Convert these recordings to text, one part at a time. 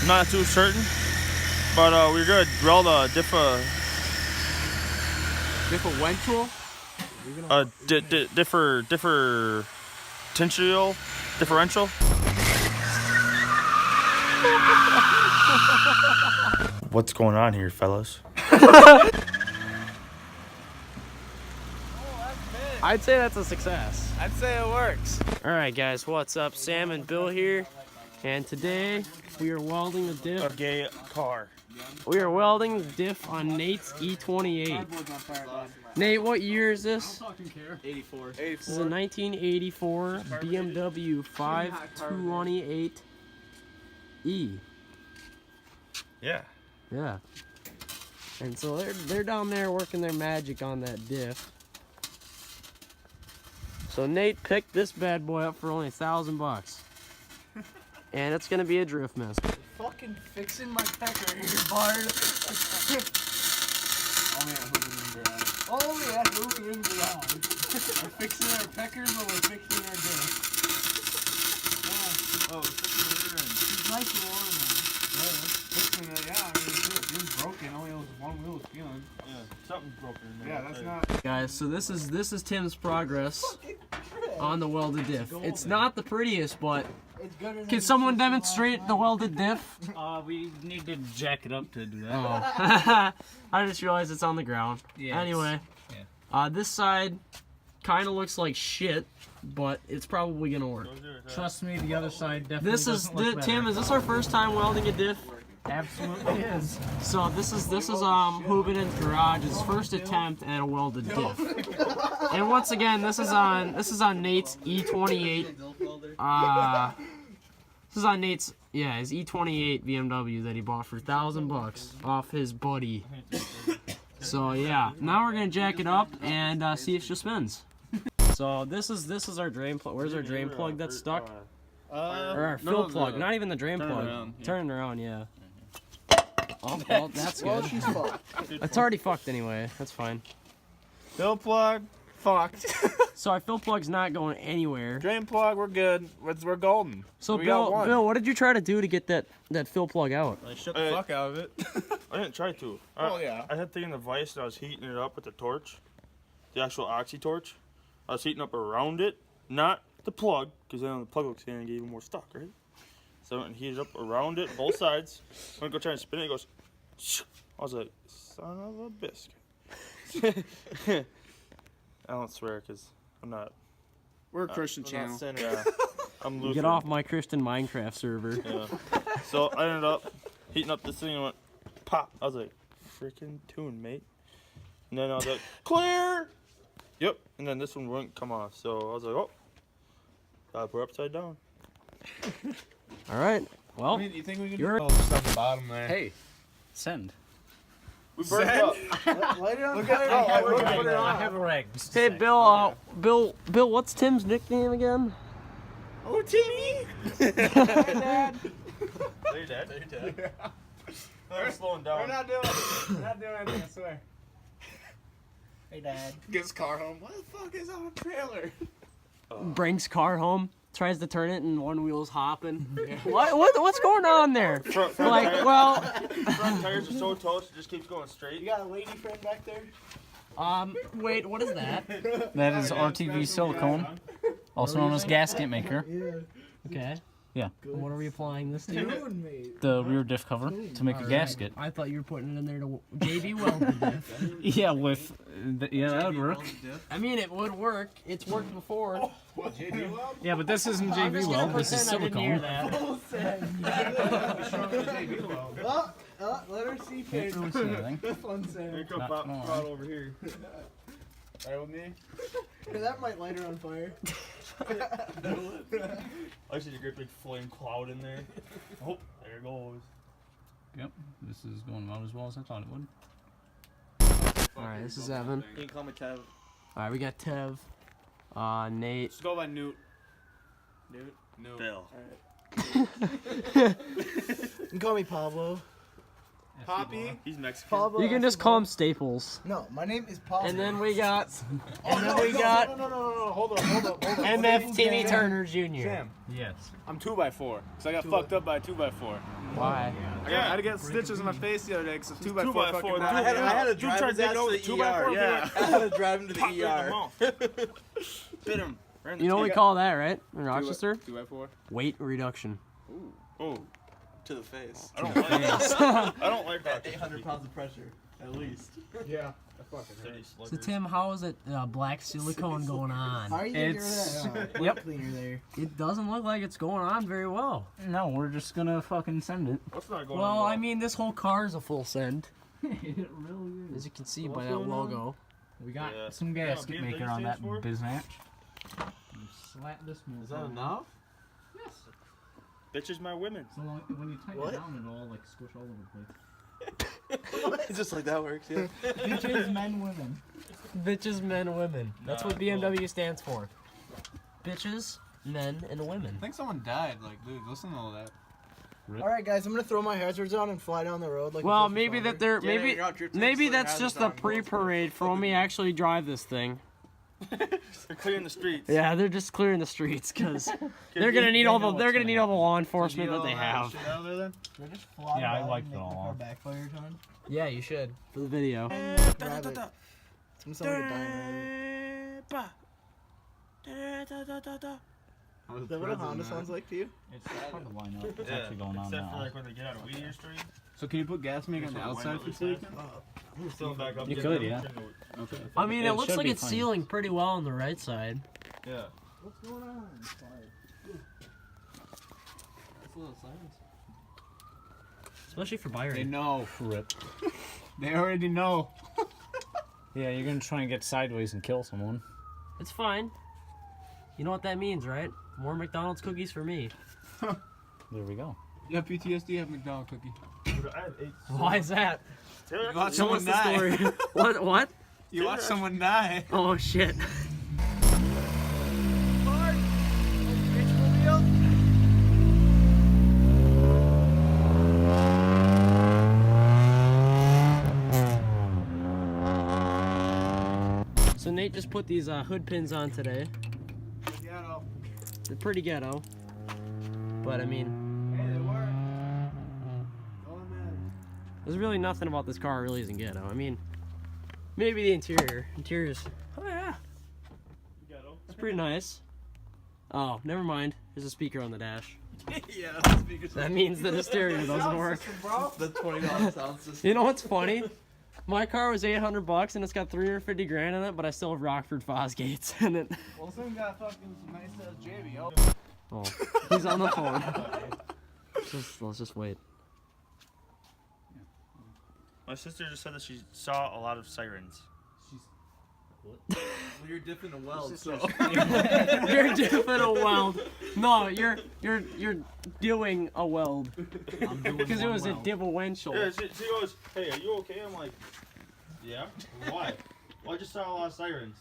Not too certain, but we're good. Weld differential. What's going on here, fellas? I'd say that's a success. I'd say it works. Alright guys, what's up? Sam and Bill here. And today we are welding the diff. A gay car. We are welding the diff on Nate's E28. Nate, what year is this? 84. This is a 1984 BMW 5228E. Yeah. Yeah. And so they're down there working their magic on that diff. So Nate picked this bad boy up for only $1,000. And it's gonna be a drift mess. Fucking fixing my pecker here, Bard. Only at Hooping in Garage. We're fixing our peckers or we're fixing our disc. Yeah. Oh, fixing the rear end. It's nice and warm now. Yeah, fixing it, yeah, I mean, it was broken. Only one wheel was feeling. Yeah, something's broken in there. Yeah, that's not. Guys, so this is Tim's progress on the welded diff. It's not the prettiest, but can someone demonstrate the welded diff? We need to jack it up to do that. Oh. I just realized it's on the ground. Yeah, anyway, this side kind of looks like shit, but it's probably gonna work. Trust me, the other side definitely doesn't look better. Tim, is this our first time welding a diff? Absolutely is. So this is Hoopin' in Garage's first attempt at a welded diff. And once again, this is on Nate's E28. This is on Nate's his E28 BMW that he bought for $1,000 off his buddy. So yeah, now we're gonna jack it up and see if she spins. So this is our drain plug. Where's our drain plug that's stuck? Or our fill plug, not even the drain plug. Turn it around, yeah. Oh, well, that's good. It's already fucked anyway. That's fine. Fill plug, fucked. So our fill plug's not going anywhere. Drain plug, we're good. We're golden. So Bill, what did you try to do to get that fill plug out? I shook the fuck out of it. I didn't try to. Oh yeah. I had taken the vise and I was heating it up with the torch, the actual oxy torch. I was heating up around it, not the plug, because then the plug looks in and get even more stuck, right? So I went and heated up around it, both sides. I went to go try and spin it, it goes, shh. I was like, son of a biscuit. I don't swear, because I'm not. We're a Christian channel. Yeah, I'm Lutheran. Get off my Christian Minecraft server. Yeah. So I ended up heating up this thing and went, pop. I was like, freaking tune, mate. And then I was like, clear! Yep, and then this one wouldn't come off, so I was like, oh, gotta put it upside down. All right, well, You think we can you're... do stuff at the bottom there? Hey, send. We burned it up. Light it on Look fire. at it. I have a rag. Hey, Bill, Bill, what's Tim's nickname again? Oh, Timmy! Hey, Dad. Hey, Dad. We're slowing down. We're not doing anything, I swear. Hey, Dad. Gets car home. What the fuck is on a trailer? Brings car home, tries to turn it, and one wheel's hopping. What's going on there? Front Like, tires, well, front tires are so toast, it just keeps going straight. You got a lady friend back there? wait, what is that? That is RTV silicone, also known as gasket maker. Okay. Yeah. And what are we applying this to? The rear diff cover to make a gasket. I thought you were putting it in there to JB weld the diff. Yeah, that would work. I mean, it would work. It's worked before. JB Weld? Yeah, but this isn't JB weld. This is silicone. That. Let her see Can't really see anything. This one's Here come Not Pop gonna Prod over here. Right with me? That might light her on fire. I see a great big flame cloud in there. Oh, there it goes. Yep, this is going about as well as I thought it would. Alright, this is Evan. You can call me Tev. Alright, we got Tev. Nate. Just go by Newt. Newt? Bill. You can call me Pablo. Poppy. He's Mexican. Pablo You can just call him Staples. No, my name is Pablo. And then we got, No, no, hold on. MF Timmy Turner Jr. Sam, Yes. I'm 2x4 because I got fucked up by a 2x4. Why? I had to get stitches on my face the other day because a 2x4 fucking I died. had to You drive tried his to ass take to over the the 2x4. ER. Yeah. I had to drive him to the Pop right in the ER. mouth. Bit him. Right in the You know what we teeth. call that, right? In Rochester? 2x4. Weight reduction. Oh, To the face. I don't like that. I don't like that. 800 pounds of pressure, at least. Yeah. So Tim, how is it black silicone going on? How are you It's- that Yep. cleaner there? It doesn't look like it's going on very well. No, we're just gonna fucking send it. What's not going Well, on? I mean, this whole car is a full send, It really as you can see by What's that going on? logo. We got Yeah. some Yeah, gasket BMW maker on that stands for? biznatch. You slap this move. Is that enough? Yes. Bitches, my women. So long, when you tighten What? it down, it'll all like squish all over the place. Just like that works, yeah. Bitches, men, women. Bitches, men, women. That's what Nah, BMW stands for. Bitches, men, and women. I think someone died. Like, dude, listen to all that. All right, guys, I'm gonna throw my hazards on and fly down the road like. a Well, first maybe responder. that they're Yeah, maybe you're out your tanks, maybe so that's your just a hazards on. pre-parade for when we actually drive this thing. They're clearing the streets. Yeah, they're just clearing the streets because they're gonna need all the law enforcement that they have. They're just flying Yeah, I by like and it making all. our backfire ton. Yeah, you should for the video. It's gonna sound like a dime. Is that what a Honda sounds like to you? It's hard to line up. It's Yeah, actually going on except for now. like when they get out of Whittier Street. So can you put gas maker on the outside for so you can? Fill it back up. You get could, them, yeah. turn the- Okay. I mean, it looks should like be it's fine. sealing pretty well on the right side, Yeah. What's going on? especially for They Byron. know. Rip. They already know. Yeah, you're gonna try and get sideways and kill someone. It's fine. You know what that means, right? More McDonald's cookies for me. There we go. You have PTSD, have McDonald's cookie. Dude, I have 8. Why is that? Taylor, You watch So what's someone the die. story? What? You watch someone die. Oh shit. So Nate just put these hood pins on today. Ghetto. They're pretty ghetto, but I mean, Hey, they work. All that matters. there's really nothing about this car really isn't ghetto. I mean, maybe the interior. Interior's, oh yeah, it's pretty nice. Oh, never mind. There's a speaker on the dash. Yeah, the speakers. That means that the stereo doesn't work. The $20 sound system. You know what's funny? My car was $800 and it's got 350 grand in it, but I still have Rockford Fosgates in it. Well, some got fucking some nice ass JBL. Oh, he's on the phone. Let's just wait. My sister just said that she saw a lot of sirens. Well, you're dipping a weld, so. You're doing a weld. No, you're doing a weld. Because it was a differential. Yeah, she goes, "Hey, are you okay?" I'm like, "Yeah." Why? Well, I just saw a lot of sirens.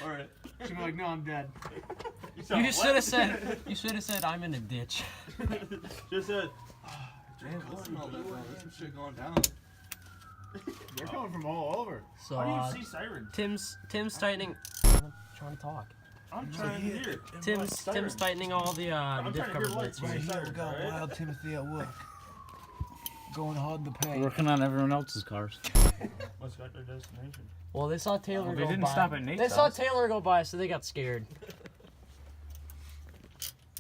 Alright. She's like, no, I'm dead. saw You what? should have said. You should have said I'm in a ditch. Just said, Man, listen to all that, bro. There's some shit going down. They're coming from all over. So "How do you see sirens?" Tim's tightening. I'm trying to talk. I'm trying to hear. Tim's tightening all the I'm diff trying to cover hear bolts lights. here. Right. We got Right. Wild Timothy at work. Going hard to pay. Working on everyone else's cars. What's got their destination? Well, they saw Taylor They go didn't by. stop at Nate's They saw house. Taylor go by, so they got scared.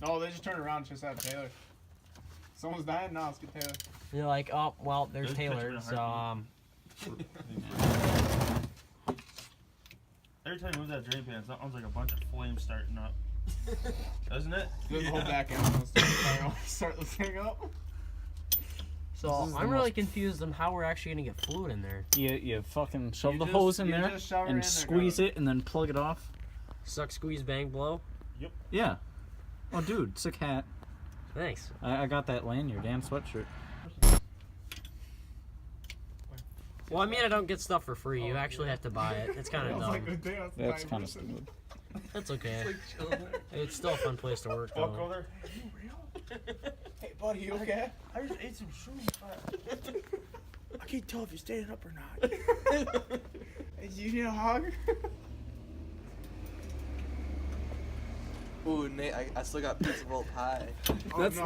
No, they just turned around and just had Taylor. Someone's dying? No, let's get Taylor. You're like, oh, well, there's Those Taylor. pictures So, are Every time you move that drain pan, it sounds like a bunch of flames starting up. Doesn't it? Good whole back end. Start this thing up. so I'm really confused on how we're actually gonna get fluid in there. You fucking shove You the just- hose in you there just shove her in and there, squeeze go. it and then plug it off. Suck, squeeze, bang, blow. Yeah. Oh, dude, it's a cat. Thanks. I got that lanyard and sweatshirt. Well, I mean, I don't get stuff for free. You actually have to buy it. It's kind of dumb. That's kind of stupid. That's okay. It's still a fun place to work, Walk though. over there. Buddy, you okay? I just ate some shrooms. I can't tell if you're standing up or not. Hey, do you need a hug? Ooh, Nate, I still got pizza roll pie. That's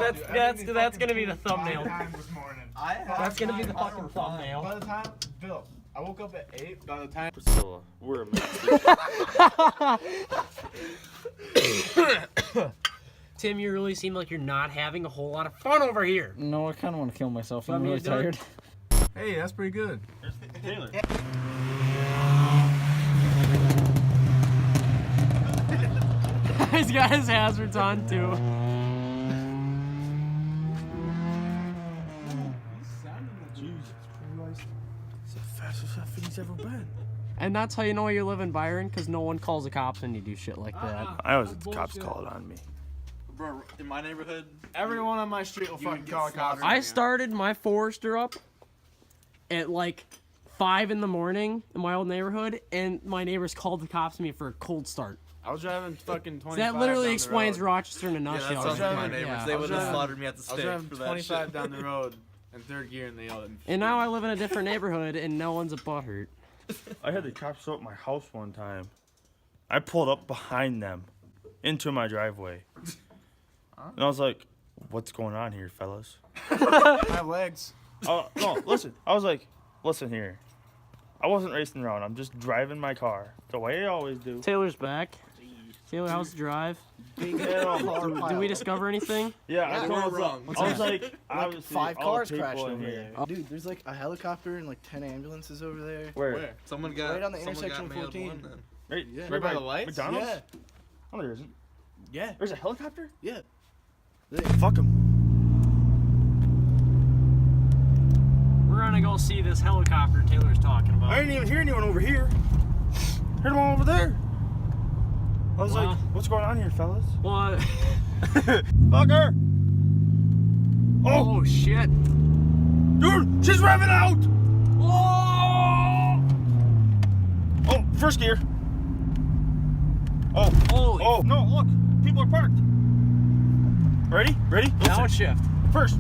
gonna be the thumbnail. This morning. That's gonna be the fucking thumbnail. By the time, Bill, I woke up at 8. By the time. Priscilla, we're a mess. Tim, you really seem like you're not having a whole lot of fun over here. No, I kind of want to kill myself. Let I'm me really do it. tired. Hey, that's pretty good. Taylor. He's got his hazards on too. It's the fastest he's ever been. And that's how you know you're living, Byron, because no one calls the cops when you do shit like that. I was the cops called on me. Bro, in my neighborhood, Everyone on my street will fucking call a cop. I started my Forester up at like 5 in the morning in my old neighborhood, and my neighbors called the cops on me for a cold start. I was driving fucking 25. So that literally down the explains road. Rochester in a yeah, nutshell. that sounds like my Yeah. neighbors. Yeah. They I was would have driving- slaughtered me at the I was stake driving for that 25 shit. down the road in third gear and they yelled at me. And now I live in a different neighborhood, and no one's a butthurt. I had the cops show up at my house one time. I pulled up behind them into my driveway. And I was like, what's going on here, fellas? My legs. Oh, no, listen. I was like, listen here. I wasn't racing around. I'm just driving my car the way I always do. Taylor's back. Taylor, how's the drive? Did we discover anything? Yeah, I You told were him. wrong. I was like, obviously, 5 all the cars people crashed in over here. there. Dude, there's like a helicopter and like 10 ambulances over there. Where? Someone got Right on the someone intersection got of 14. mailed one then. Right, Yeah. right by the lights? McDonald's? Yeah. Oh, there isn't. Yeah. There's a helicopter? Yeah. Fuck him. We're gonna go see this helicopter Taylor's talking about. I didn't even hear anyone over here. Heard them all over there. I was Well. like, what's going on here, fellas? What? Fucker! Oh shit! Dude, she's revving out! Oh! Oh, first gear. Oh, Holy! oh, no, look. People are parked. Ready? Ready? Now it's shift. First.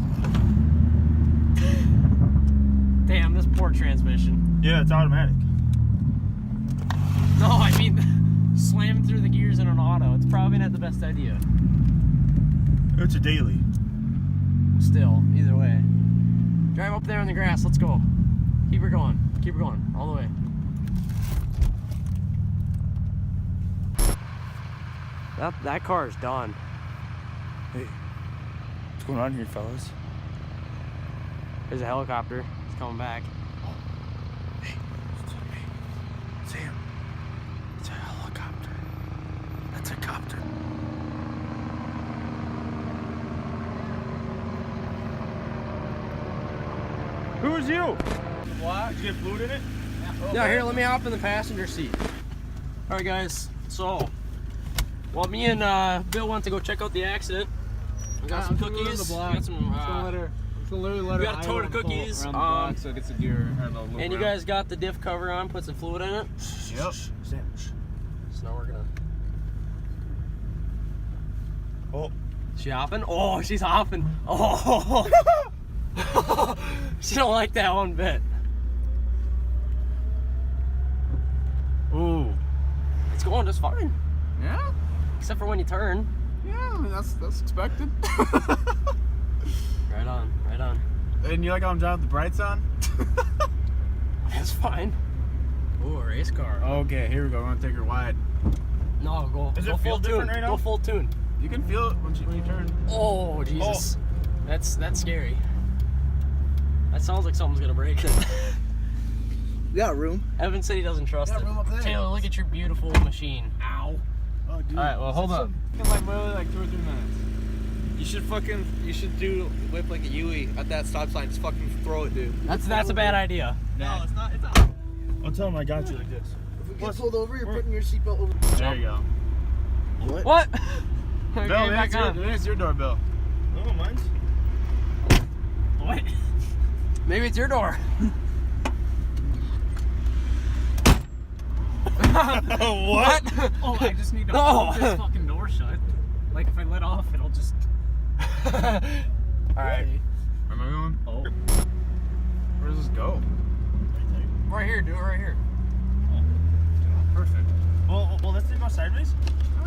Damn, this poor transmission. Yeah, it's automatic. No, I mean, slam through the gears in an auto. It's probably not the best idea. It's a daily. Still, either way. Drive up there in the grass. Let's go. Keep her going. Keep her going. All the way. That car is done. Hey, what's going on here, fellas? There's a helicopter. It's coming back. Hey, Sam, it's a helicopter. That's a copter. Who's you? What? Did you get fluid in it? Yeah, here, let me hop in the passenger seat. All right, guys. So, well, me and Bill went to go check out the accident. We got some cookies. We got some. We got a tote of cookies. So it gets a gear. And you guys got the diff cover on. Put some fluid in it. Yep. Sam. So now we're gonna. Oh. She hopping? Oh, she's hopping. Oh. She don't like that one bit. Ooh. It's going just fine. Yeah? Except for when you turn. Yeah, I mean, that's expected. Right on, right on. And you like how I'm driving with the brights on? That's fine. Ooh, a race car. Okay, here we go. We're gonna take her wide. No, go. Does it go feel full different tune. right now? Go full tune. You can feel it when you turn. Oh Jesus, that's scary. That sounds like something's gonna break. You got room. Evan said he doesn't trust Yeah, it. room up there. Taylor, look at your beautiful machine. Ow. Oh, dude. All right, well, hold up. Like literally like 2 or 3 minutes. You should do whip like a Yui at that stop sign. Just fucking throw it, dude. That's a bad idea. No, it's not. It's not. I'll tell him I got you like this. If we get pulled over, you're putting your seatbelt over. There you go. What? Bill, Okay, back on. it's your doorbell. No, mine's. What? Maybe it's your door. What? Oh, I just need to No. hold this fucking door shut. Like if I let off, it'll just. Alright. Am I going? Oh. Where does this go? Right here, do it right here. Perfect. Well, let's go sideways.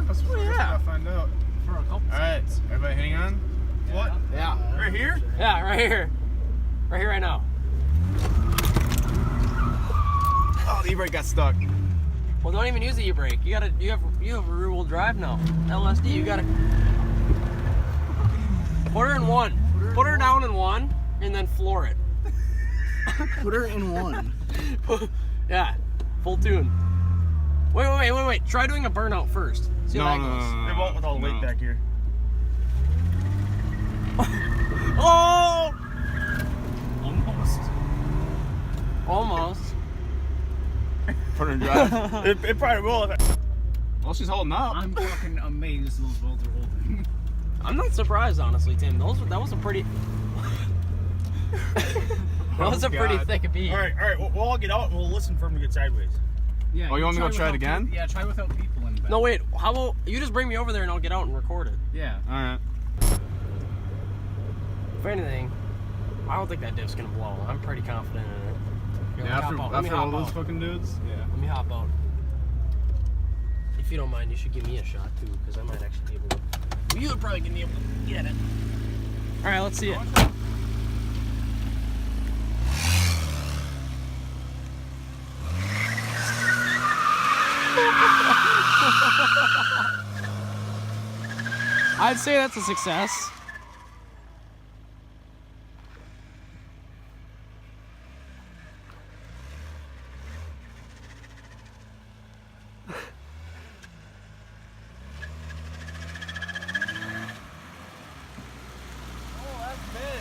That's what we're gonna find out. For a couple. Alright, everybody hang on. What? Yeah. Right here? Yeah, right here. Right here, right now. Oh, the e-brake got stuck. Well, don't even use the e-brake. You have a rear-wheel drive now. LSD. You gotta put her in one. Put her down in one, and then floor it. Put her in one. Yeah, full tune. Wait. Try doing a burnout first. See how that goes. It won't with all the weight back here. Oh! Almost. Almost. Put her in drive. It probably will. Well, she's holding up. I'm fucking amazed those welds are holding. I'm not surprised, honestly, Tim. That was a pretty. That was a pretty God. thick beat. All right. We'll all get out and we'll listen for him to get sideways. Yeah. Oh, you want me to go try it without again? Yeah, try without people in the back. No, wait. How about you just bring me over there and I'll get out and record it? Yeah. Alright. If anything, I don't think that diff's gonna blow. I'm pretty confident in it. Here, Yeah, let me hop out. Let me after all hop those out. fucking dudes? Yeah. Let me hop out. If you don't mind, you should give me a shot too, because I might actually be able to. Well, you would probably be able to get it. All right, let's see it. I'd say that's a success.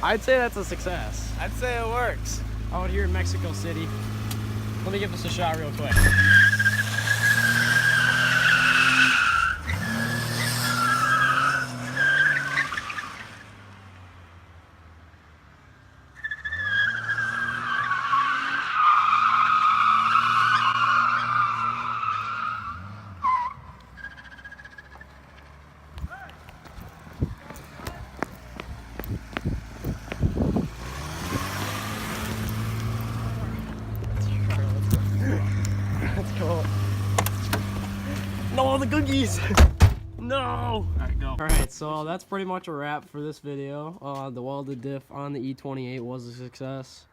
I'd say that's a success. I'd say it works. Out here in Mexico City. Let me give this a shot real quick. Let's go. No, the cookies! No! Alright, go. Alright, so that's pretty much a wrap for this video. The welded diff on the E28 was a success.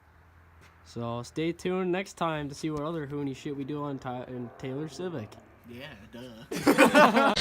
So stay tuned next time to see what other hoony shit we do on in Taylor Civic. Yeah, duh.